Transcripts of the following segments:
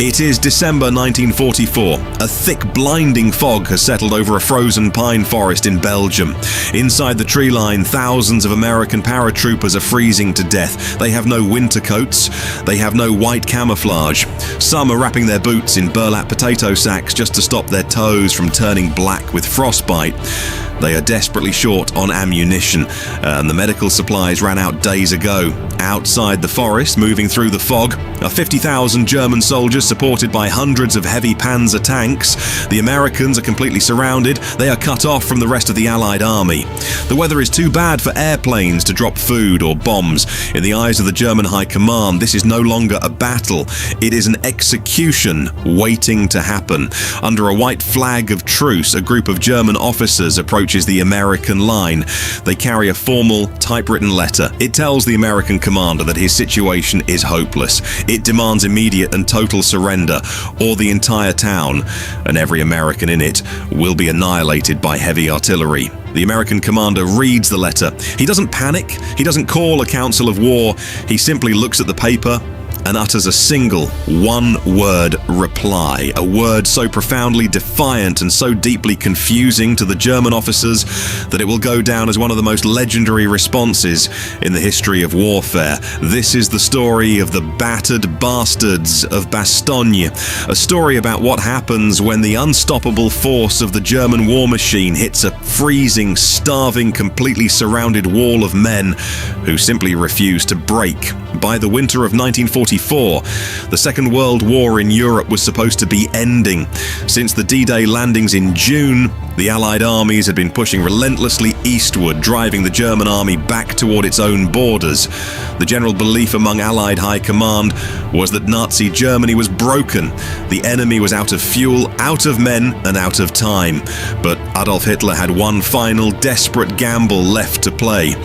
It is December 1944. A thick, blinding fog has settled over a frozen pine forest in Belgium. Inside the tree line, thousands of American paratroopers are freezing to death. They have no winter coats. They have no white camouflage. Some are wrapping their boots in burlap potato sacks just to stop their toes from turning black with frostbite. They are desperately short on ammunition, and the medical supplies ran out days ago. Outside the forest, moving through the fog, are 50,000 German soldiers supported by hundreds of heavy panzer tanks. The Americans are completely surrounded. They are cut off from the rest of the Allied army. The weather is too bad for airplanes to drop food or bombs. In the eyes of the German High Command, this is no longer a battle. It is an execution waiting to happen. Under a white flag of truce, a group of German officers approaches the American line. They carry a formal, typewritten letter. It tells the American commander that his situation is hopeless. It demands immediate and total surrender, or the entire town, and every American in it, will be annihilated by heavy artillery. The American commander reads the letter. He doesn't panic. He doesn't call a council of war. He simply looks at the paper and utters a single, one-word reply. A word so profoundly defiant and so deeply confusing to the German officers that it will go down as one of the most legendary responses in the history of warfare. This is the story of the Battered Bastards of Bastogne, a story about what happens when the unstoppable force of the German war machine hits a freezing, starving, completely surrounded wall of men who simply refuse to break. By the winter of 1944, the Second World War in Europe was supposed to be ending. Since the D-Day landings in June, the Allied armies had been pushing relentlessly eastward, driving the German army back toward its own borders. The general belief among Allied High Command was that Nazi Germany was broken. The enemy was out of fuel, out of men, and out of time. But Adolf Hitler had one final desperate gamble left to play.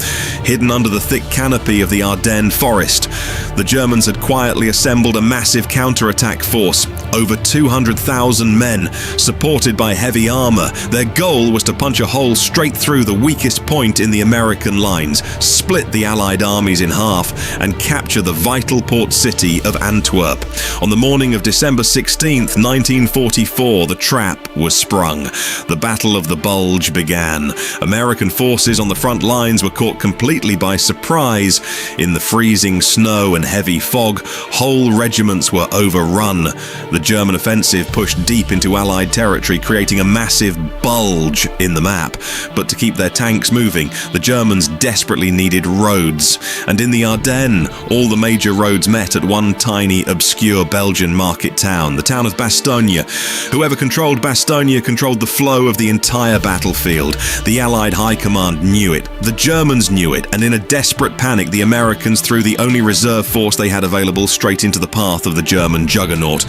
Hidden under the thick canopy of the Ardennes forest, the Germans had quietly assembled a massive counterattack force, over 200,000 men, supported by heavy armor. Their goal was to punch a hole straight through the weakest point in the American lines, split the Allied armies in half, and capture the vital port city of Antwerp. On the morning of December 16th, 1944, the trap was sprung. The Battle of the Bulge began. American forces on the front lines were caught completely by surprise. In the freezing snow and heavy fog, whole regiments were overrun. The German offensive pushed deep into Allied territory, creating a massive bulge in the map. But to keep their tanks moving, the Germans desperately needed roads. And in the Ardennes, all the major roads met at one tiny, obscure Belgian market town, the town of Bastogne. Whoever controlled Bastogne controlled the flow of the entire battlefield. The Allied High Command knew it. The Germans knew it. And in a desperate panic, the Americans threw the only reserve force they had available straight into the path of the German juggernaut.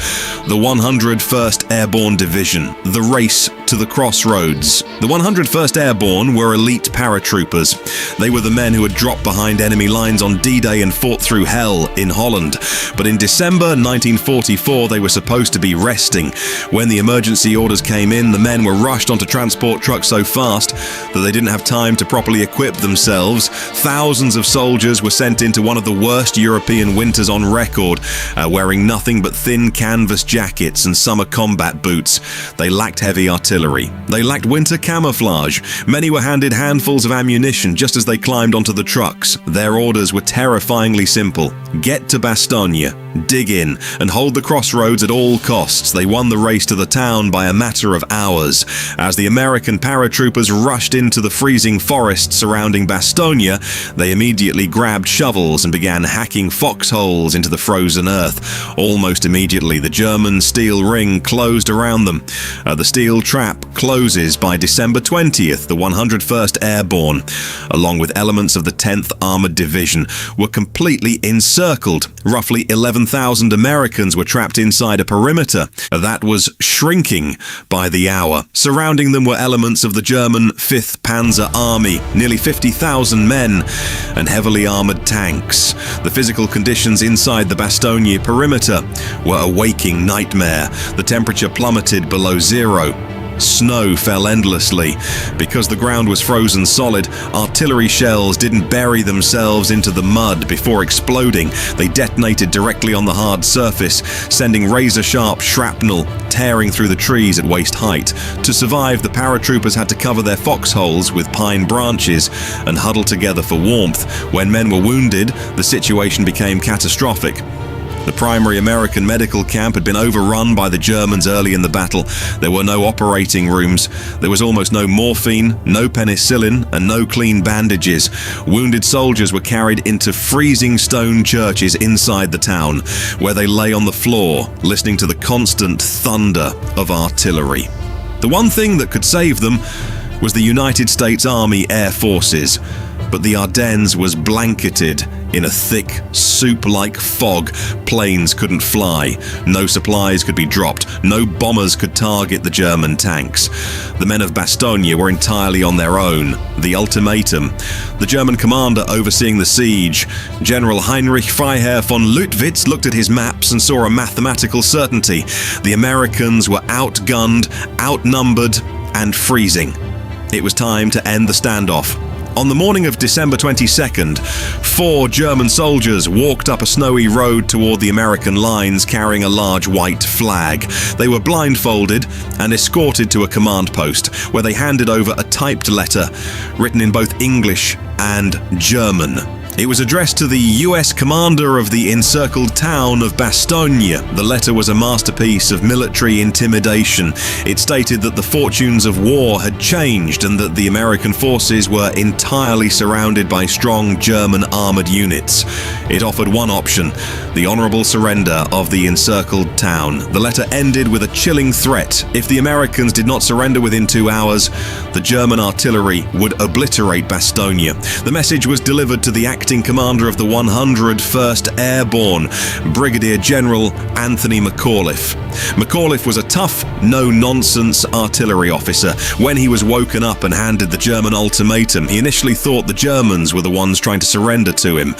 The 101st Airborne Division. The race to the Crossroads. The 101st Airborne were elite paratroopers. They were the men who had dropped behind enemy lines on D-Day and fought through hell in Holland. But in December 1944, they were supposed to be resting. When the emergency orders came in, the men were rushed onto transport trucks so fast that they didn't have time to properly equip themselves. Thousands of soldiers were sent into one of the worst European winters on record, wearing nothing but thin canvas jackets and summer combat boots. They lacked heavy artillery. They lacked winter camouflage. Many were handed handfuls of ammunition just as they climbed onto the trucks. Their orders were terrifyingly simple. Get to Bastogne, dig in, and hold the crossroads at all costs. They won the race to the town by a matter of hours. As the American paratroopers rushed into the freezing forest surrounding Bastogne, they immediately grabbed shovels and began hacking foxholes into the frozen earth. Almost immediately, the German steel ring closed around them. The steel trap closes by December 20th. The 101st Airborne, along with elements of the 10th Armored Division, were completely encircled. Roughly 11,000 Americans were trapped inside a perimeter that was shrinking by the hour. Surrounding them were elements of the German Fifth Panzer Army, nearly 50,000 men, and heavily armored tanks. The physical conditions inside the Bastogne perimeter were a waking nightmare. The temperature plummeted below zero. Snow fell endlessly. Because the ground was frozen solid, artillery shells didn't bury themselves into the mud before exploding. They detonated directly on the hard surface, sending razor-sharp shrapnel tearing through the trees at waist height. To survive, the paratroopers had to cover their foxholes with pine branches and huddle together for warmth. When men were wounded, the situation became catastrophic. The primary American medical camp had been overrun by the Germans early in the battle. There were no operating rooms. There was almost no morphine, no penicillin, and no clean bandages. Wounded soldiers were carried into freezing stone churches inside the town, where they lay on the floor, listening to the constant thunder of artillery. The one thing that could save them was the United States Army Air Forces, but the Ardennes was blanketed in a thick, soup-like fog. Planes couldn't fly, no supplies could be dropped, no bombers could target the German tanks. The men of Bastogne were entirely on their own. The Ultimatum. The German commander overseeing the siege, General Heinrich Freiherr von Lüttwitz, looked at his maps and saw a mathematical certainty. The Americans were outgunned, outnumbered, and freezing. It was time to end the standoff. On the morning of December 22nd, 4 German soldiers walked up a snowy road toward the American lines carrying a large white flag. They were blindfolded and escorted to a command post, where they handed over a typed letter written in both English and German. It was addressed to the US commander of the encircled town of Bastogne. The letter was a masterpiece of military intimidation. It stated that the fortunes of war had changed and that the American forces were entirely surrounded by strong German armored units. It offered one option: the honorable surrender of the encircled town. The letter ended with a chilling threat. If the Americans did not surrender within 2 hours, the German artillery would obliterate Bastogne. The message was delivered to the acting commander of the 101st Airborne, Brigadier General Anthony McAuliffe. McAuliffe was a tough, no-nonsense artillery officer. When he was woken up and handed the German ultimatum, he initially thought the Germans were the ones trying to surrender to him.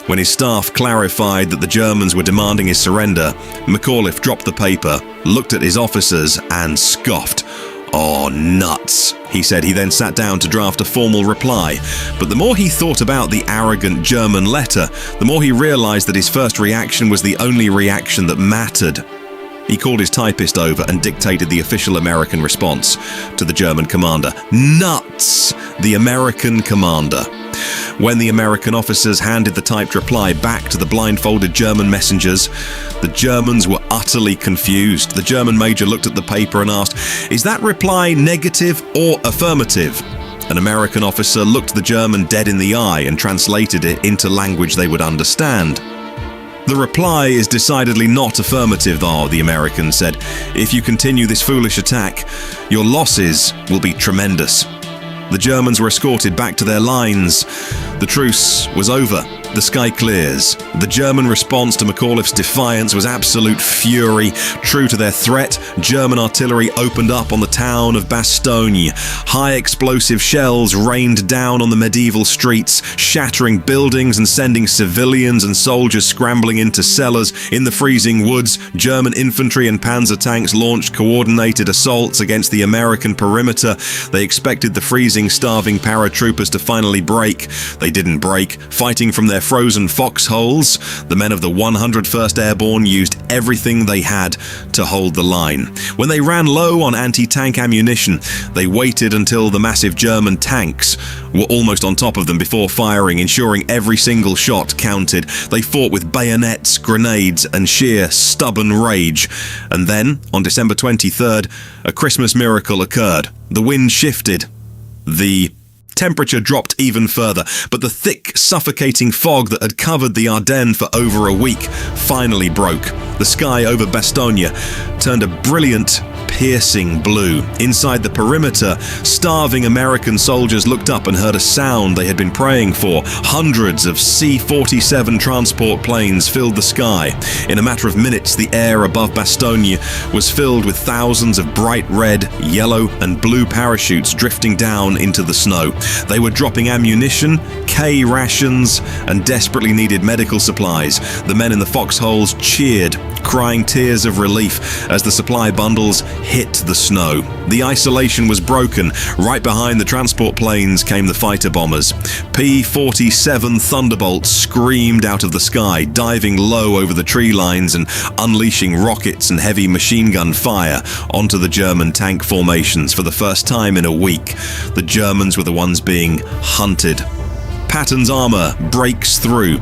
When his staff clarified that the Germans were demanding his surrender, McAuliffe dropped the paper, looked at his officers, and scoffed. "Oh, nuts," he said. He then sat down to draft a formal reply. But the more he thought about the arrogant German letter, the more he realized that his first reaction was the only reaction that mattered. He called his typist over and dictated the official American response to the German commander. Nuts! The American commander. When the American officers handed the typed reply back to the blindfolded German messengers, the Germans were utterly confused. The German major looked at the paper and asked, "Is that reply negative or affirmative?" An American officer looked the German dead in the eye and translated it into language they would understand. "The reply is decidedly not affirmative, though," the American said. "If you continue this foolish attack, your losses will be tremendous." The Germans were escorted back to their lines. The truce was over. The sky clears. The German response to McAuliffe's defiance was absolute fury. True to their threat, German artillery opened up on the town of Bastogne. High explosive shells rained down on the medieval streets, shattering buildings and sending civilians and soldiers scrambling into cellars. In the freezing woods, German infantry and panzer tanks launched coordinated assaults against the American perimeter. They expected the freezing, starving paratroopers to finally break. They didn't break. Fighting from their frozen foxholes, the men of the 101st Airborne used everything they had to hold the line. When they ran low on anti-tank ammunition, they waited until the massive German tanks were almost on top of them before firing, ensuring every single shot counted. They fought with bayonets, grenades, and sheer stubborn rage. And then, on December 23rd, a Christmas miracle occurred. The wind shifted. The temperature dropped even further, but the thick, suffocating fog that had covered the Ardennes for over a week finally broke. The sky over Bastogne turned a brilliant, piercing blue. Inside the perimeter, starving American soldiers looked up and heard a sound they had been praying for. Hundreds of C-47 transport planes filled the sky. In a matter of minutes, the air above Bastogne was filled with thousands of bright red, yellow, and blue parachutes drifting down into the snow. They were dropping ammunition, K rations, and desperately needed medical supplies. The men in the foxholes cheered, crying tears of relief as the supply bundles hit the snow. The isolation was broken. Right behind the transport planes came the fighter bombers. P-47 Thunderbolts screamed out of the sky, diving low over the tree lines and unleashing rockets and heavy machine gun fire onto the German tank formations for the first time in a week. The Germans were the ones being hunted. Patton's armor breaks through.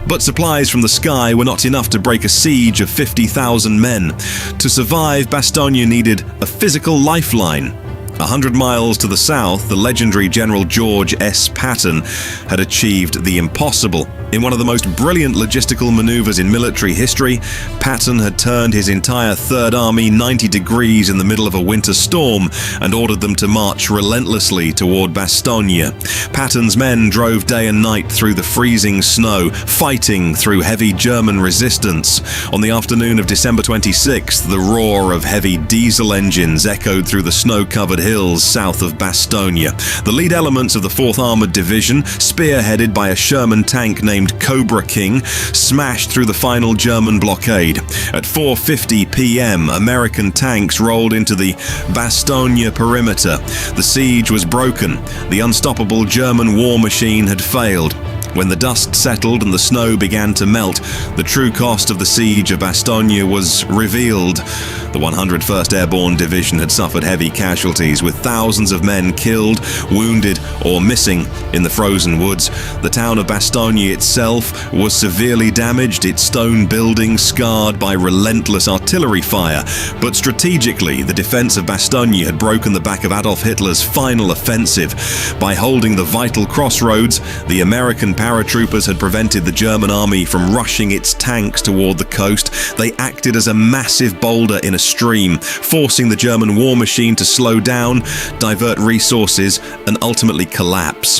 But supplies from the sky were not enough to break a siege of 50,000 men. To survive, Bastogne needed a physical lifeline. 100 miles to the south, the legendary General George S. Patton had achieved the impossible. In one of the most brilliant logistical maneuvers in military history, Patton had turned his entire Third Army 90 degrees in the middle of a winter storm and ordered them to march relentlessly toward Bastogne. Patton's men drove day and night through the freezing snow, fighting through heavy German resistance. On the afternoon of December 26th, the roar of heavy diesel engines echoed through the snow-covered hills south of Bastogne. The lead elements of the 4th Armored Division, spearheaded by a Sherman tank named Cobra King, smashed through the final German blockade. At 4:50 p.m., American tanks rolled into the Bastogne perimeter. The siege was broken. The unstoppable German war machine had failed. When the dust settled and the snow began to melt, the true cost of the siege of Bastogne was revealed. The 101st Airborne Division had suffered heavy casualties, with thousands of men killed, wounded, or missing in the frozen woods. The town of Bastogne itself was severely damaged, its stone buildings scarred by relentless artillery fire. But strategically, the defense of Bastogne had broken the back of Adolf Hitler's final offensive. By holding the vital Crossroads, the American paratroopers had prevented the German army from rushing its tanks toward the coast. They acted as a massive boulder in a stream, forcing the German war machine to slow down, divert resources, and ultimately collapse.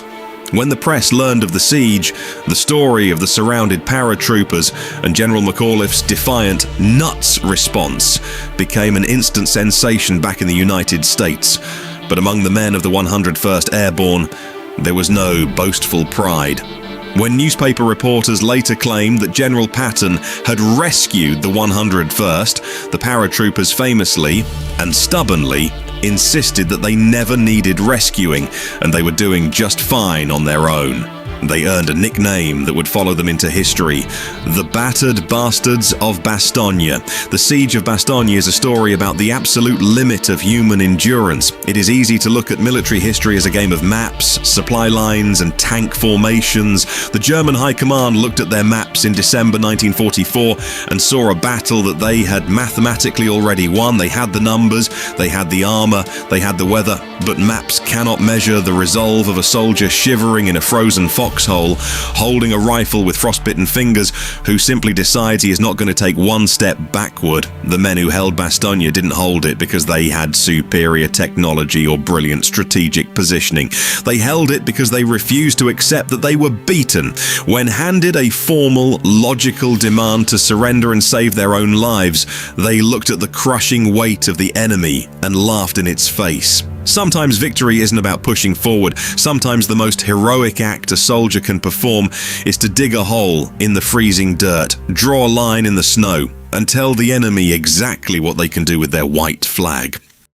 When the press learned of the siege, the story of the surrounded paratroopers and General McAuliffe's defiant nuts response became an instant sensation back in the United States. But among the men of the 101st Airborne, there was no boastful pride. When newspaper reporters later claimed that General Patton had rescued the 101st, the paratroopers famously and stubbornly insisted that they never needed rescuing and they were doing just fine on their own. They earned a nickname that would follow them into history: the Battered Bastards of Bastogne. The Siege of Bastogne is a story about the absolute limit of human endurance. It is easy to look at military history as a game of maps, supply lines, and tank formations. The German High Command looked at their maps in December 1944 and saw a battle that they had mathematically already won. They had the numbers, they had the armor, they had the weather, but maps cannot measure the resolve of a soldier shivering in a frozen foxhole, holding a rifle with frostbitten fingers, who simply decides he is not going to take one step backward. The men who held Bastogne didn't hold it because they had superior technology or brilliant strategic positioning. They held it because they refused to accept that they were beaten. When handed a formal, logical demand to surrender and save their own lives, they looked at the crushing weight of the enemy and laughed in its face. Sometimes victory isn't about pushing forward. Sometimes the most heroic act a soldier can perform is to dig a hole in the freezing dirt, draw a line in the snow, and tell the enemy exactly what they can do with their white flag.